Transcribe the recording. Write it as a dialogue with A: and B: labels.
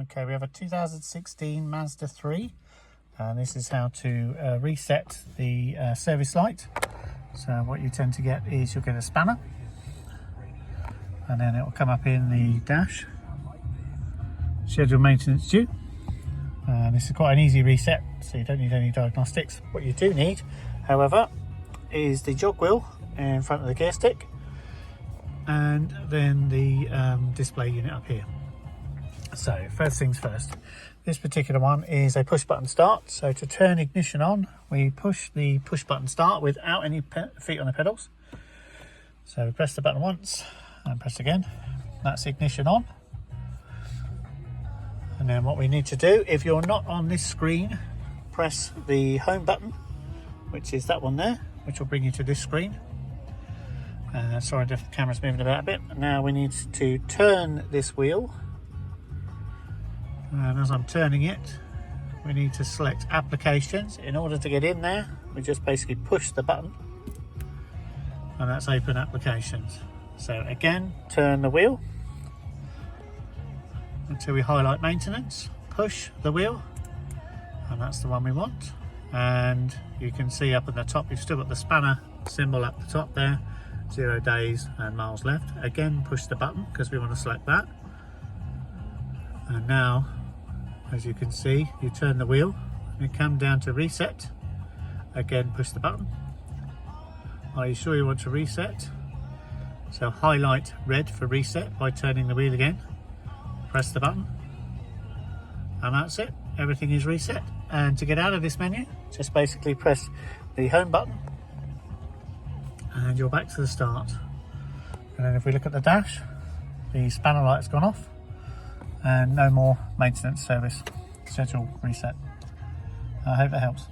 A: Okay, we have a 2016 Mazda 3, and this is how to reset the service light. So what you tend to get is you'll get a spanner, and then it will come up in the dash, schedule maintenance due. And this is quite an easy reset, so you don't need any diagnostics. What you do need, however, is the jog wheel in front of the gear stick, and then the display unit up here. So first things first, this particular one is a push button start. So to turn ignition on, we push the push button start without any feet on the pedals. So we press the button once and press again. That's ignition on. And then what we need to do, if you're not on this screen, press the home button, which is that one there, which will bring you to this screen. Sorry, the camera's moving about a bit. Now we need to turn this wheel. And as I'm turning it, we need to select applications. In order to get in there, we just basically push the button, and that's open applications. So again, turn the wheel until we highlight maintenance, push the wheel, and that's the one we want. And you can see up at the top, you've still got the spanner symbol up the top there, 0 days and miles left. Again, push the button because we want to select that. And now, as you can see, you turn the wheel, you come down to reset. Again, push the button. Are you sure you want to reset? So highlight red for reset by turning the wheel again. Press the button, and that's it. Everything is reset. And to get out of this menu, just basically press the home button, and you're back to the start. And then if we look at the dash, the spanner light's gone off, and no more maintenance service schedule reset. I hope that helps.